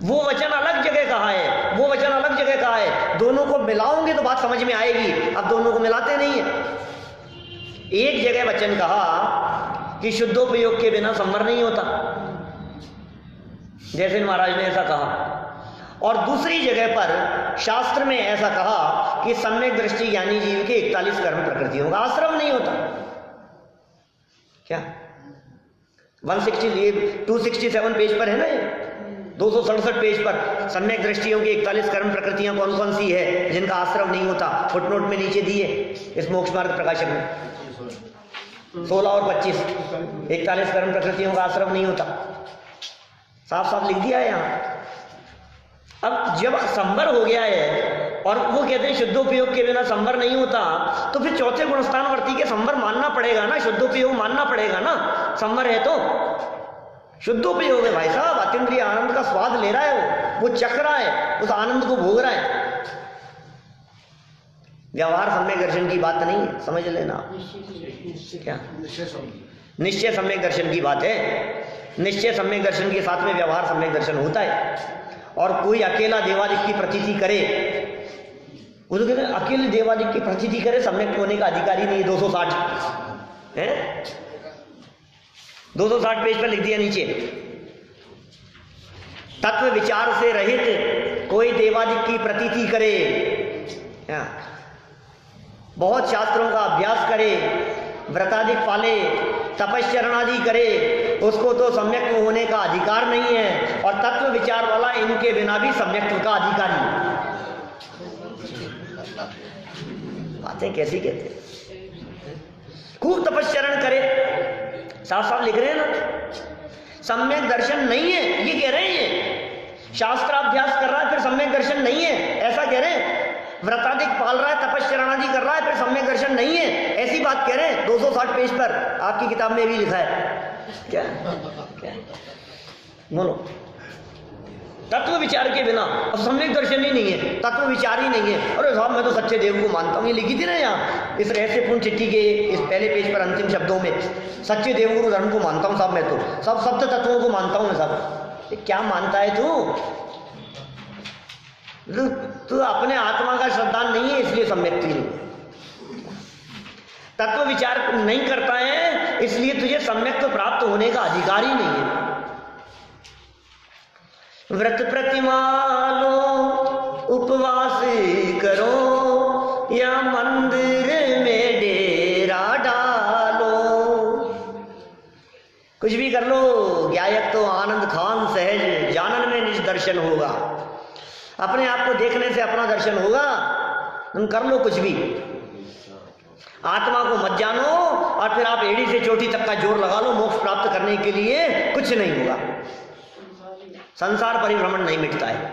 वो वचन अलग जगह कहा है, वो वचन अलग जगह कहा है। दोनों को मिलाओगे तो बात समझ में आएगी। अब दोनों को मिलाते नहीं है। एक जगह वचन कहा कि शुद्धोपयोग के बिना संवर नहीं होता, जयसेन महाराज ने ऐसा कहा। और दूसरी जगह पर शास्त्र में ऐसा कहा कि सम्यक दृष्टि ज्ञानी जीव के 41 कर्म प्रकृतियों का आश्रम नहीं होता। क्या 267 पेज पर है ना, ये 267 पेज पर सम्यक दृष्टियों की 41 कर्म प्रकृतियां कौन कौन सी है जिनका आश्रम नहीं होता। फुटनोट में नीचे दिए इस मोक्ष मार्ग प्रकाशक में 16 और 25 41 कर्म प्रकृतियों का आश्रम नहीं होता, साफ साफ लिख दिया है यहाँ। अब जब संवर हो गया है और वो कहते हैं शुद्धोपयोग के बिना संवर नहीं होता, तो फिर चौथे गुणस्थानवर्ती के संवर मानना पड़ेगा ना, शुद्धोपयोग मानना पड़ेगा ना। संवर है तो शुद्धोपयोग है भाई साहब, अतीन्द्रिय आनंद का स्वाद ले रहा है, वो चख रहा है, उस आनंद को भोग रहा है। व्यवहार सम्यक दर्शन की बात नहीं है, समझ लेना। क्या निश्चय सम्यक दर्शन की बात है। निश्चय सम्यक दर्शन के साथ में व्यवहार सम्यक दर्शन होता है। और कोई अकेला देवादिक की प्रतीति करे, वो तो कहते हैं अकेले देवादिक की प्रतीति करे सम्यक होने का अधिकारी नहीं। 260 है, 260 पेज पर लिख दिया नीचे, तत्व विचार से रहित कोई देवादिक की प्रतीति करे, बहुत शास्त्रों का अभ्यास करे, व्रतादिक पाले, तपश्चरणादि करे, उसको तो सम्यक होने का अधिकार नहीं है। और तत्व विचार वाला इनके बिना भी सम्यक का अधिकारी है। बातें कैसी कहते हैं, खूब तपश्चरण करे, साफ साफ लिख रहे हैं ना, सम्यक दर्शन नहीं है ये कह रहे हैं। शास्त्राभ्यास कर रहा है फिर सम्यक दर्शन नहीं है ऐसा कह रहे हैं। व्रतादिक पाल रहा है, तपश्चरणादि कर रहा है, फिर सम्यक दर्शन नहीं है, ऐसी बात कह रहे हैं। 260 पेज पर आपकी किताब में भी लिखा है। क्या क्या बोलो, तत्व विचार के बिना अब सम्यक दर्शन ही नहीं है, तत्व विचार ही नहीं है। अरे साहब मैं तो सच्चे देव को मानता हूँ, ये लिखी थी ना यहाँ इस रहस्यपूर्ण चिट्ठी के इस पहले पेज पर अंतिम शब्दों में, सच्चे देवगुरु धर्म को मानता हूँ साहब, मैं तो सब सप्त तत्वों को मानता हूँ साहब। क्या मानता है तू अपने आत्मा का श्रद्धान नहीं है इसलिए सम्यक नहीं, तत्व विचार नहीं करता है इसलिए तुझे सम्यक तो प्राप्त होने का अधिकार ही नहीं है। व्रत प्रतिमा लो, उपवास करो, या मंदिर में डेरा डालो, कुछ भी कर लो, ज्ञायक तो आनंद खान सहज जानन में निज दर्शन होगा। अपने आप को देखने से अपना दर्शन होगा, तुम कर लो कुछ भी, आत्मा को मत जानो और फिर आप एड़ी से चोटी तक का जोर लगा लो, मोक्ष प्राप्त करने के लिए कुछ नहीं होगा। संसार परिभ्रमण नहीं मिटता है।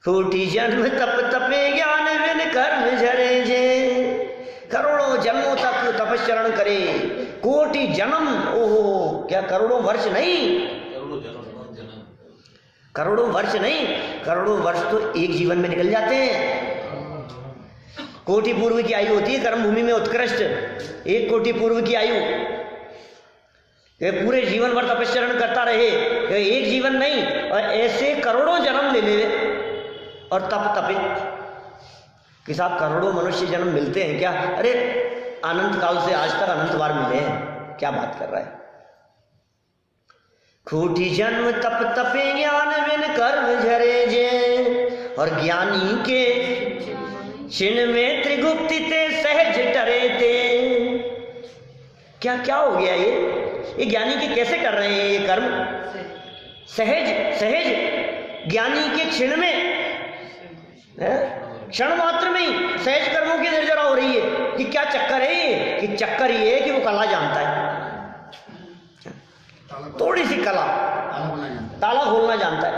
कोटि जन्म तप तपे ज्ञान बिन कर्म झरे जे, करोड़ों जन्मों तक तपश्चरण करे, कोटि जन्म, ओहो क्या करोड़ों वर्ष नहीं, करोड़ों वर्ष नहीं, करोड़ों वर्ष तो एक जीवन में निकल जाते हैं। कोटि पूर्व की आयु होती है कर्म भूमि में उत्कृष्ट, 1 कोटि पूर्व की आयु, पूरे जीवन भर तपश्चरण करता रहे, एक जीवन नहीं, और ऐसे करोड़ों जन्म ले ले और तप तपे कि साहब करोड़ों मनुष्य जन्म मिलते हैं क्या? अरे अनंत काल से आज तक अनंत बार मिले हैं, क्या बात कर रहा है। खूटी जन्म तप तपे ज्ञान बिन कर्म झरे जे, और ज्ञानी के क्षण में त्रिगुप्ति ते सहज डरे थे। क्या क्या हो गया ये ज्ञानी के कैसे कर रहे हैं ये कर्म? सहज सहज ज्ञानी के क्षण में, क्षण मात्र में ही सहज कर्मों की निर्जरा हो रही है। कि क्या चक्कर है ये? कि चक्कर ये है कि वो कला जानता है, थोड़ी सी कला, ताला खोलना जानता है।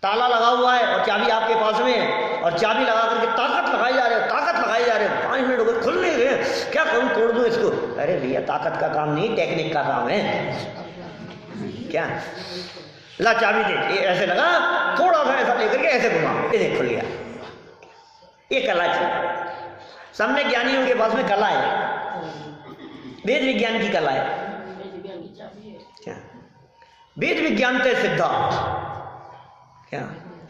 ताला लगा हुआ है और चाबी आपके पास में है, और चाबी लगा करके ताकत लगाए जा रहे हो, ताकत लगाए जा रहे हो, 5 मिनट हो गए खुल नहीं रहे, क्या करूं, तोड़ दूं इसको? अरे भैया ताकत का काम नहीं, टेक्निक का काम है। क्या ला चाबी दे, ये ऐसे लगा, थोड़ा सा ऐसा लेकर के ऐसे घुमा, ये देख खुल गया। ये कला है, सामने ज्ञानियों के पास में कला है, वेद विज्ञान की कला है। क्या वेद विज्ञान ते सिद्धा, क्या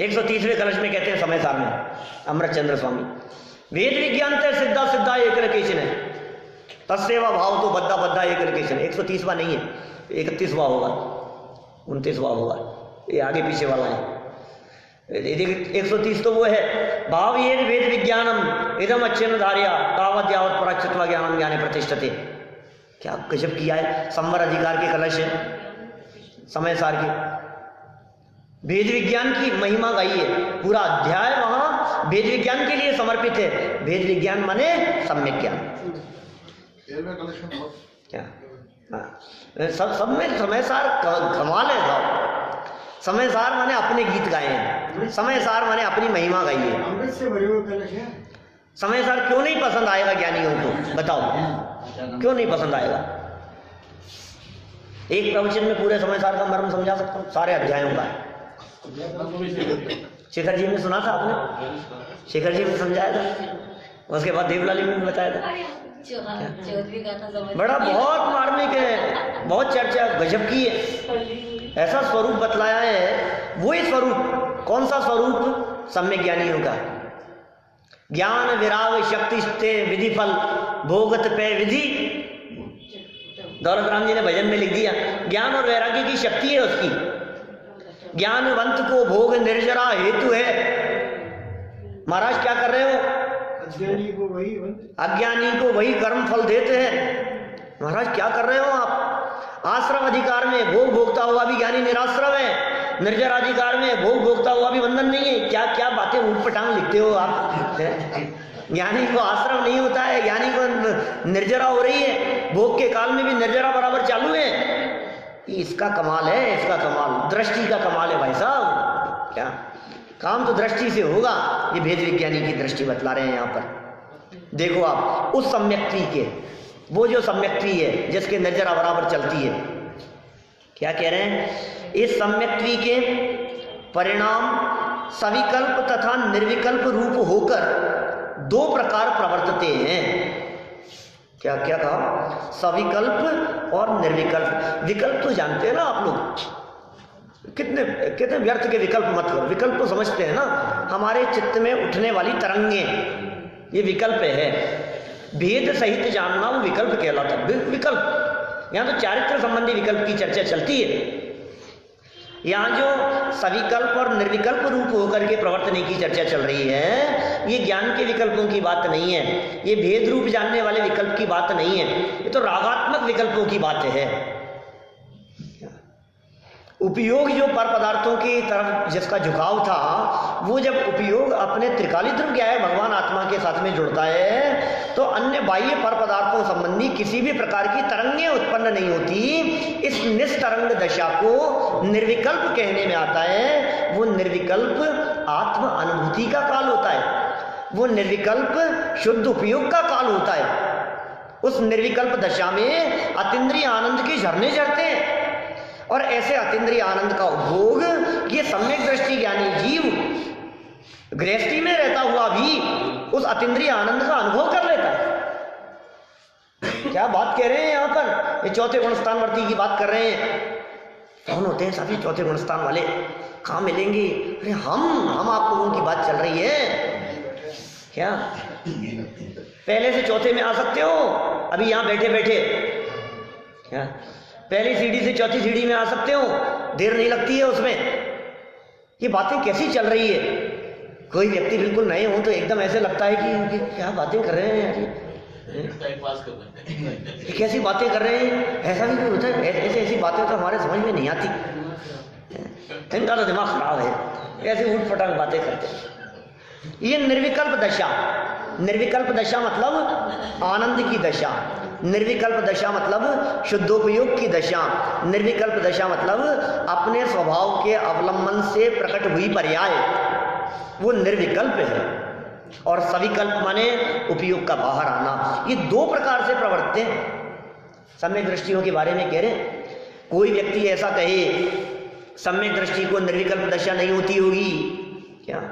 130वें कलश में कहते हैं समय सार में अमृत चंद्र स्वामी, वेद विज्ञान ते सिद्धा सिद्धा एक लोकेशन है, तत्सेवा भाव तो बद्धा बद्धा एक लोकेशन। 130वां नहीं है, 31वां होगा, 29वां होगा, ये आगे पीछे वाला है। 130 तो वो है, भाव ये वेद विज्ञानम इदम अच्छेन धार्या तावत यावत पराच्युत्वा ज्ञानम ज्ञाने प्रतिष्ठते। क्या गजब किया है। संवर अधिकार के कलश है, समय सार के, वेद विज्ञान की महिमा गाई है, पूरा अध्याय वहां वेद विज्ञान के लिए समर्पित है। वेद विज्ञान माने सम्यक ज्ञान। क्या सब में समय सार कमाल है साहब। समय सार माने अपने गीत गाए हैं, समय सार माने अपनी महिमा गाई है। समय सार क्यों नहीं पसंद आएगा ज्ञानियों को, बताओ क्यों नहीं पसंद आएगा? एक प्रवचन में पूरे समय सार का मर्म समझा सकता हूँ, सारे अध्यायों का। शेखर जी में सुना था आपने, शेखर जी में समझाया था, उसके बाद देवलाली में भी बताया था। बड़ा बहुत मार्मिक है, बहुत चर्चा गजब की है। ऐसा स्वरूप बतलाया है। वही स्वरूप, कौन सा स्वरूप? सम्यक ज्ञानियों का। ज्ञान विराग शक्ति स्ते विधि फल भोगत पे विधि। दौलत राम जी ने भजन में लिख दिया, ज्ञान और वैराग्य की शक्ति है उसकी। ज्ञानवंत को भोग निर्जरा हेतु है। महाराज क्या कर रहे हो? अज्ञानी को वही कर्म फल देते हैं। महाराज क्या कर रहे हो आप? आश्रम अधिकार में भोग भोगता हुआ भी ज्ञानी निराश्रम है, निर्जर अधिकार में भोग भोगता हुआ भी बंधन नहीं है। क्या क्या बातें ऊट पटांग लिखते हो आप? ज्ञानी को आश्रम नहीं होता है, ज्ञानी को निर्जरा हो रही है, भोग के काल में भी निर्जरा बराबर चालू है। इसका कमाल है, इसका कमाल दृष्टि का कमाल है भाई साहब। क्या काम तो दृष्टि से होगा। ये भेद विज्ञानी की दृष्टि बतला रहे हैं यहाँ पर। देखो आप उस सम्यक्ति के, वो जो सम्यक्ति है जिसके निर्जरा बराबर चलती है, क्या कह रहे हैं? इस सम्यक्ति के परिणाम सविकल्प तथा निर्विकल्प रूप होकर दो प्रकार प्रवर्तते हैं। क्या क्या कहा? सविकल्प और निर्विकल्प। विकल्प तो जानते हैं ना आप लोग, कितने व्यर्थ के विकल्प मत करो। विकल्प तो समझते हैं ना, हमारे चित्त में उठने वाली तरंगे, ये विकल्प है। भेद सहित जानना वो विकल्प कहलाता है। विकल्प, यहाँ तो चारित्र संबंधी विकल्प की चर्चा चलती है। यहाँ जो सविकल्प और निर्विकल्प रूप होकर के प्रवर्तने की चर्चा चल रही है, ये ज्ञान के विकल्पों की बात नहीं है, ये भेद रूप जानने वाले विकल्प की बात नहीं है, ये तो रागात्मक विकल्पों की बात है। उपयोग जो पर पदार्थों की तरफ जिसका झुकाव था, वो जब उपयोग अपने त्रिकाली ध्रुव क्या है भगवान आत्मा के साथ में जुड़ता है, तो अन्य बाह्य पर पदार्थों संबंधी किसी भी प्रकार की तरंगें उत्पन्न नहीं होती। इस निस्तरंग दशा को निर्विकल्प कहने में आता है। वो निर्विकल्प आत्म अनुभूति का काल होता है, वो निर्विकल्प शुद्ध उपयोग का काल होता है। उस निर्विकल्प दशा में अतीन्द्रिय आनंद के झरने झरते हैं, और ऐसे अतीन्द्रिय आनंद का उपभोग ये सम्यक दृष्टि ज्ञानी जीव गृहस्थी में रहता हुआ भी उस अतीन्द्रिय आनंद का अनुभव कर लेता है। क्या बात कह रहे हैं यहाँ पर? ये चौथे गुणस्थान वर्ती की बात कर रहे हैं। कौन होते हैं सभी चौथे गुणस्थान वाले? कहाँ मिलेंगे? अरे हम आप लोगों की बात चल रही है क्या? पहले से चौथे में आ सकते हो अभी यहाँ बैठे बैठे? क्या पहली सीढ़ी से चौथी सीढ़ी में आ सकते हो? देर नहीं लगती है उसमें। ये बातें कैसी चल रही है? कोई व्यक्ति बिल्कुल नए हो तो एकदम ऐसे लगता है कि क्या बातें कर रहे हैं यार, ये कैसी बातें कर रहे हैं। ऐसा भी होता है, ऐसी बातें तो हमारे समझ में नहीं आती। इनका तो दिमाग खराब है, ऐसे ऊट पटांग बातें करते हैं। ये निर्विकल्प दशा, निर्विकल्प दशा मतलब आनंद की दशा, निर्विकल्प दशा मतलब शुद्धोपयोग की दशा, निर्विकल्प दशा मतलब अपने स्वभाव के अवलंबन से प्रकट हुई पर्याय, वो निर्विकल्प है। और सविकल्प माने उपयोग का बाहर आना। ये दो प्रकार से प्रवर्तते हैं। सम्यक दृष्टियों के बारे में कह रहे हैं। कोई व्यक्ति ऐसा कहे सम्यक दृष्टि को निर्विकल्प दशा नहीं होती होगी क्या?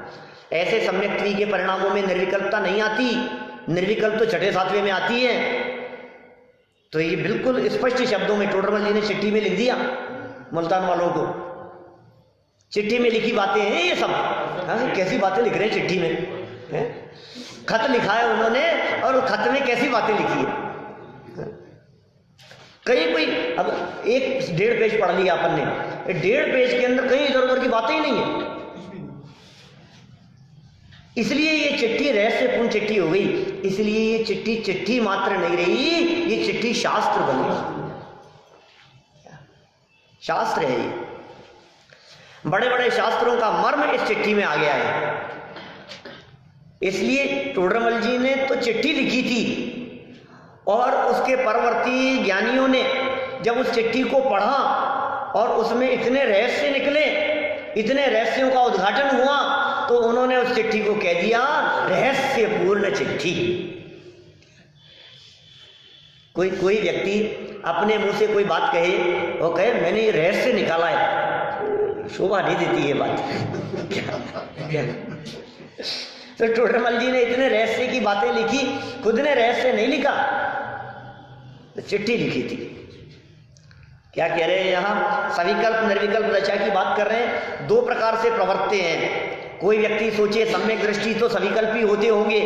ऐसे सम्यक्ति के परिणामों में निर्विकल्पता नहीं आती, निर्विकल्प तो छठे सातवें में आती है। तो ये बिल्कुल स्पष्ट शब्दों में टोडरमल जी ने चिट्ठी में लिख दिया मुल्तान वालों को। चिट्ठी में लिखी बातें हैं ये सब। हाँ, कैसी बातें लिख रहे हैं चिट्ठी में, है? खत लिखा है उन्होंने और खत में कैसी बातें लिखी है। कहीं कोई अब 1-1.5 पेज पढ़ लिया अपन ने, 1.5 पेज के अंदर कहीं इधर उधर की बातें ही नहीं है। इसलिए ये चिट्ठी रहस्यपूर्ण चिट्ठी हो गई। इसलिए ये चिट्ठी चिट्ठी मात्र नहीं रही, ये चिट्ठी शास्त्र बन गई। शास्त्र है ये। बड़े बड़े शास्त्रों का मर्म इस चिट्ठी में आ गया है। इसलिए टोडरमल जी ने तो चिट्ठी लिखी थी और उसके परवर्ती ज्ञानियों ने जब उस चिट्ठी को पढ़ा और उसमें इतने रहस्य निकले, इतने रहस्यों का उद्घाटन हुआ, तो उन्होंने उस चिट्ठी को कह दिया रहस्यपूर्ण चिट्ठी। कोई व्यक्ति अपने मुंह से कोई बात कहे और कहे मैंने ये रहस्य निकाला है, शोभा नहीं देती ये बात। क्या? तो टोडरमल जी ने इतने रहस्य की बातें लिखी, खुद ने रहस्य नहीं लिखा, तो चिट्ठी लिखी थी। क्या कह रहे हैं यहाँ? सविकल्प निर्विकल्प दशा की बात कर रहे हैं। दो प्रकार से प्रवर्तते हैं। कोई व्यक्ति सोचे सम्यक दृष्टि तो सविकल्पी होते होंगे,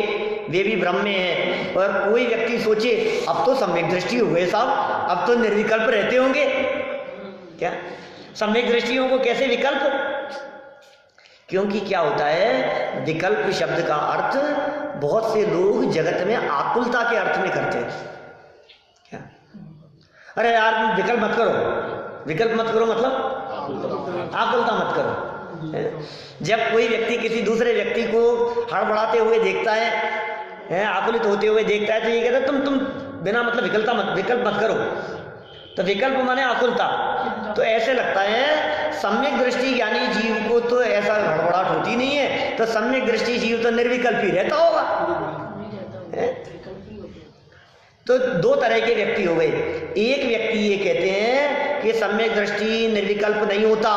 वे भी ब्रह्म में है। और कोई व्यक्ति सोचे अब तो सम्यक दृष्टि हुए साहब, अब तो निर्विकल्प रहते होंगे। क्या सम्यक दृष्टियों को कैसे विकल्प? क्योंकि क्या होता है, विकल्प शब्द का अर्थ बहुत से लोग जगत में आकुलता के अर्थ में करते हैं। क्या? अरे यार विकल्प मत करो, विकल्प मत करो मतलब आकुलता मत करो। जब कोई व्यक्ति किसी दूसरे व्यक्ति को हड़बड़ाते हुए देखता है, आकुलित होते हुए देखता है, तो ये कहता है तुम बिना मतलब विकल्प मत करो। तो विकल्प माने आकुलता। तो ऐसे लगता है सम्यक दृष्टि ज्ञानी जीव को तो ऐसा हड़बड़ाहट होती नहीं है, तो सम्यक दृष्टि जीव तो निर्विकल्प ही रहता होगा। तो दो तरह के व्यक्ति हो गए। एक व्यक्ति ये कहते हैं कि सम्यक दृष्टि निर्विकल्प नहीं होता,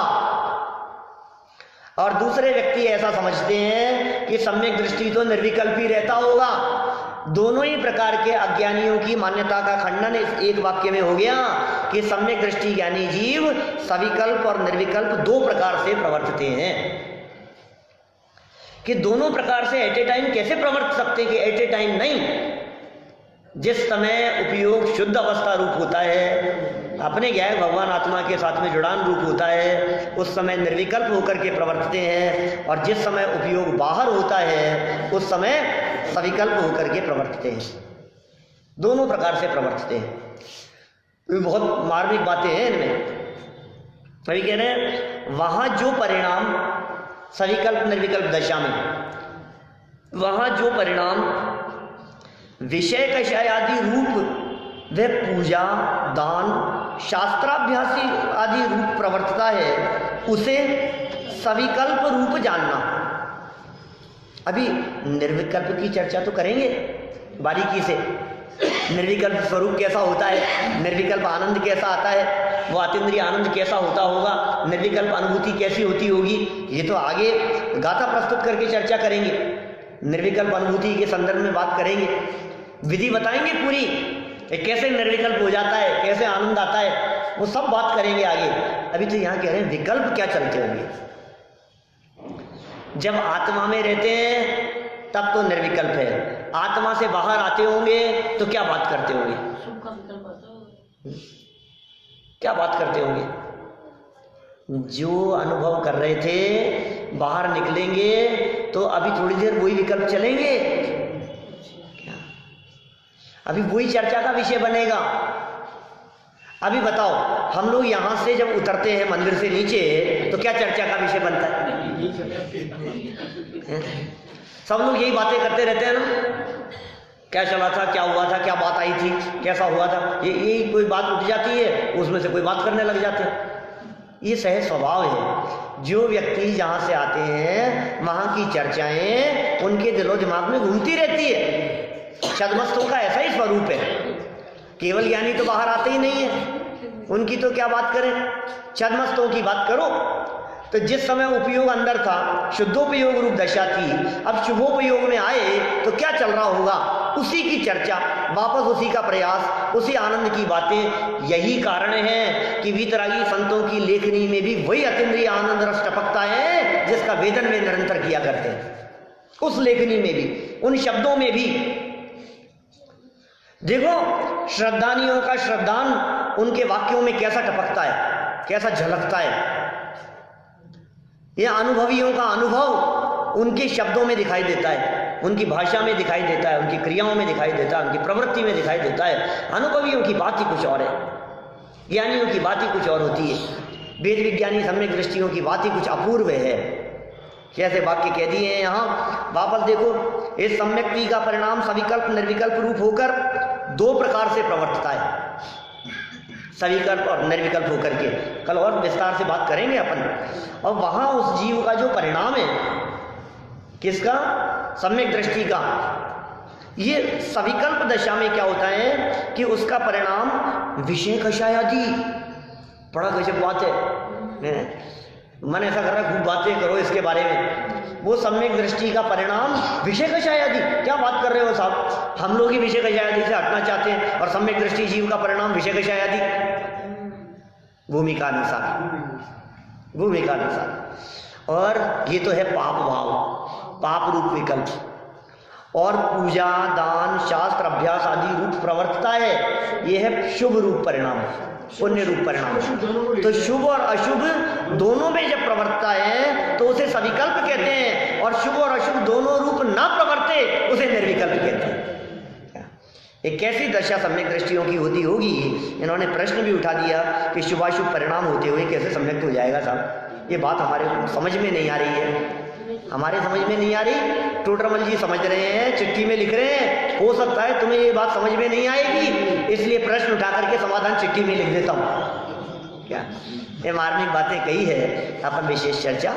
और दूसरे व्यक्ति ऐसा समझते हैं कि सम्यक दृष्टि तो निर्विकल्प ही रहता होगा। दोनों ही प्रकार के अज्ञानियों की मान्यता का खंडन इस एक वाक्य में हो गया कि सम्यक दृष्टि ज्ञानी जीव सविकल्प और निर्विकल्प दो प्रकार से प्रवर्तते हैं। कि दोनों प्रकार से एट ए टाइम कैसे प्रवर्त सकते? कि एट ए टाइम नहीं, जिस समय उपयोग शुद्ध अवस्था रूप होता है, अपने ज्ञान भगवान आत्मा के साथ में जुड़ान रूप होता है, उस समय निर्विकल्प होकर के प्रवर्तते हैं। और जिस समय उपयोग बाहर होता है उस समय सविकल्प होकर के प्रवर्तते हैं। दोनों प्रकार से प्रवर्तते हैं। तो बहुत मार्मिक बातें हैं इनमें। अभी कह रहे हैं वहां जो परिणाम सविकल्प निर्विकल्प दशा में, वहां जो परिणाम विषय कषाय आदि रूप व पूजा दान शास्त्राभ्यासी आदि रूप प्रवर्तता है, उसे सविकल्प रूप जानना। अभी निर्विकल्प की चर्चा तो करेंगे बारीकी से। निर्विकल्प स्वरूप कैसा होता है, निर्विकल्प आनंद कैसा आता है, वो अतीन्द्रिय आनंद कैसा होता होगा, निर्विकल्प अनुभूति कैसी होती होगी, ये तो आगे गाथा प्रस्तुत करके चर्चा करेंगे। निर्विकल्प अनुभूति के संदर्भ में बात करेंगे, विधि बताएंगे पूरी, कैसे निर्विकल्प हो जाता है, कैसे आनंद आता है, वो सब बात करेंगे आगे। अभी तो यहाँ कह रहे हैं विकल्प क्या चलते होंगे। जब आत्मा में रहते हैं तब तो निर्विकल्प है, आत्मा से बाहर आते होंगे तो क्या बात करते होंगे? क्या बात करते होंगे? जो अनुभव कर रहे थे बाहर निकलेंगे तो अभी थोड़ी देर वही विकल्प चलेंगे क्या? अभी वही चर्चा का विषय बनेगा। अभी बताओ, हम लोग यहां से जब उतरते हैं मंदिर से नीचे तो क्या चर्चा का विषय बनता है? सब लोग यही बातें करते रहते हैं ना, क्या चला था, क्या हुआ था, क्या बात आई थी, कैसा हुआ था, ये कोई बात उठ जाती है, उसमें से कोई बात करने लग जाते हैं। ये सहज स्वभाव है। जो व्यक्ति जहाँ से आते हैं वहाँ की चर्चाएं उनके दिलो दिमाग में घूमती रहती है। छद्मस्तों का ऐसा ही स्वरूप है। केवल ज्ञानी तो बाहर आते ही नहीं है, उनकी तो क्या बात करें, छद्मस्तों की बात करो। तो जिस समय उपयोग अंदर था, शुद्धोपयोग रूप दशा थी, अब शुभोपयोग में आए तो क्या चल रहा होगा, उसी की चर्चा, वापस उसी का प्रयास, उसी आनंद की बातें। यही कारण है कि वीतरागी संतों की लेखनी में भी वही अतीन्द्रिय आनंद रस टपकता है जिसका वेदन में निरंतर किया करते हैं। उस लेखनी में भी, उन शब्दों में भी देखो श्रद्धानियों का श्रद्धान उनके वाक्यों में कैसा टपकता है, कैसा झलकता है। यह अनुभवियों का अनुभव उनके शब्दों में दिखाई देता है, उनकी भाषा में दिखाई देता है, उनकी क्रियाओं में दिखाई देता है, उनकी प्रवृत्ति में दिखाई देता है। अनुभवियों की बात ही कुछ और है, ज्ञानियों की बात ही कुछ और होती है। वेद विज्ञानी सम्यक दृष्टियों की बात ही कुछ अपूर्व है। कैसे वाक्य कह दिए हैं यहाँ, वापस देखो, इस सम्यक्ति का परिणाम सविकल्प निर्विकल्प रूप होकर दो प्रकार से प्रवर्तता है, सविकल्प और निर्विकल्प होकर के। कल और विस्तार से बात करेंगे अपन। और वहां उस जीव का जो परिणाम है, किसका, सम्यक दृष्टि का, ये सविकल्प दशा में क्या होता है कि उसका परिणाम विषय कषायादि। बड़ा गजब बात है, मन ऐसा कर रहा है खूब बातें करो इसके बारे में। वो सम्यक दृष्टि का परिणाम विषय कषायादि। क्या बात कर रहे हो साहब, हम लोग ही विषय कषायादि से हटना चाहते हैं और सम्यक दृष्टि जीव का परिणाम विषय कषायादि। भूमिका अनुसार। और ये तो है पाप भाव, पाप रूप विकल्प। और पूजा, दान, शास्त्र अभ्यास आदि रूप प्रवर्तता है, ये है शुभ रूप परिणाम, पुण्य रूप परिणाम। तो शुभ और अशुभ दोनों में जब प्रवर्तता है तो उसे सविकल्प कहते हैं, और शुभ और अशुभ दोनों रूप ना प्रवर्ते उसे निर्विकल्प कहते हैं। एक कैसी दशा सम्यक दृष्टियों की होती होगी, इन्होंने प्रश्न भी उठा दिया कि शुभाशुभ परिणाम होते हुए कैसे सम्यक हो जाएगा साहब। ये बात हमारे समझ में नहीं आ रही है, हमारे समझ में नहीं आ रही। टोडरमल जी समझ रहे हैं, चिट्ठी में लिख रहे हैं, हो सकता है तुम्हें ये बात समझ में नहीं आएगी, इसलिए प्रश्न उठा करके समाधान चिट्ठी में लिख देता हूँ। क्या ये मार्मिक बातें कही है, अपन विशेष चर्चा